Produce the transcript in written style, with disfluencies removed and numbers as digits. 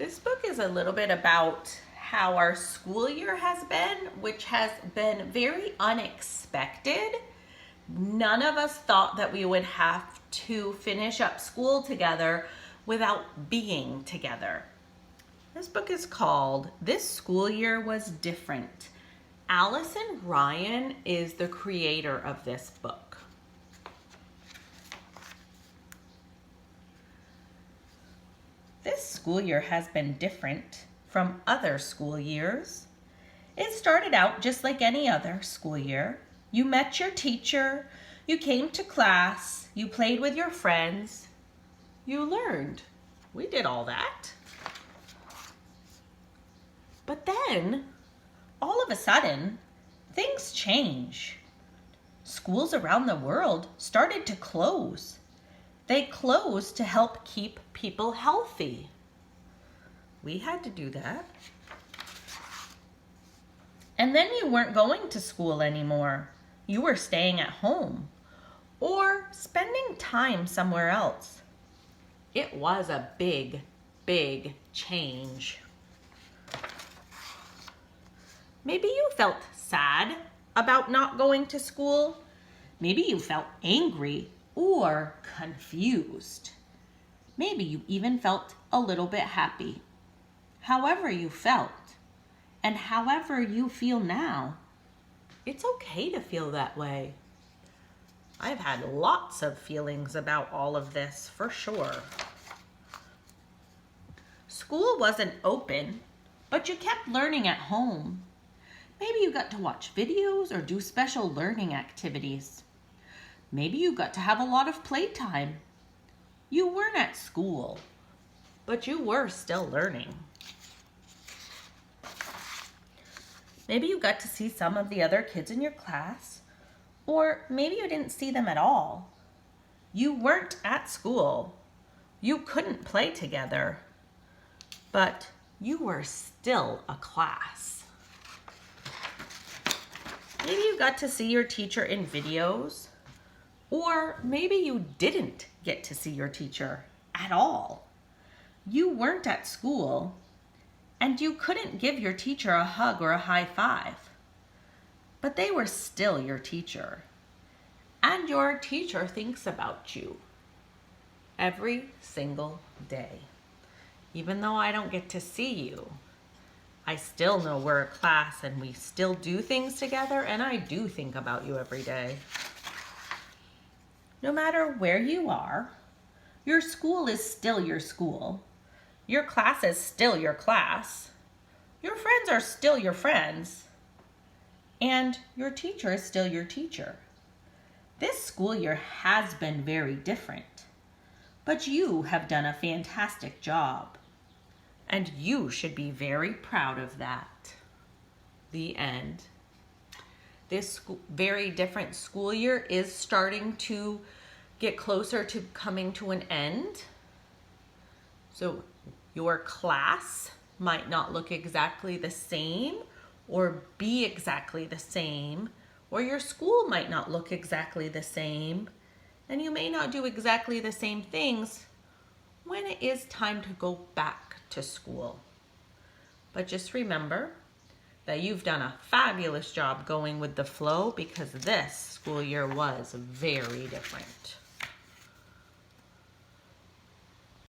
This book is a little bit about how our school year has been, which has been very unexpected. None of us thought that we would have to finish up school together without being together. This book is called This School Year Was Different. Allison Ryan is the creator of this book. This school year has been different from other school years. It started out just like any other school year. You met your teacher, you came to class, you played with your friends, you learned. We did all that. But then, all of a sudden, things change. Schools around the world started to close. They closed to help keep people healthy. We had to do that. And then you weren't going to school anymore. You were staying at home or spending time somewhere else. It was a big, big change. Maybe you felt sad about not going to school. Maybe you felt angry or confused. Maybe you even felt a little bit happy. However you felt and however you feel now, it's okay to feel that way. I've had lots of feelings about all of this for sure. School wasn't open, but you kept learning at home. Maybe you got to watch videos or do special learning activities. Maybe you got to have a lot of playtime. You weren't at school, but you were still learning. Maybe you got to see some of the other kids in your class, or maybe you didn't see them at all. You weren't at school. You couldn't play together, but you were still a class. Maybe you got to see your teacher in videos, or maybe you didn't get to see your teacher at all. You weren't at school, and you couldn't give your teacher a hug or a high five. But they were still your teacher. And your teacher thinks about you every single day. Even though I don't get to see you, I still know we're a class and we still do things together, and I do think about you every day. No matter where you are, your school is still your school. Your class is still your class. Your friends are still your friends. And your teacher is still your teacher. This school year has been very different, but you have done a fantastic job. And you should be very proud of that. The end. This very different school year is starting to get closer to coming to an end. So your class might not look exactly the same or be exactly the same, or your school might not look exactly the same, and you may not do exactly the same things when it is time to go back to school. But just remember that you've done a fabulous job going with the flow, because this school year was very different.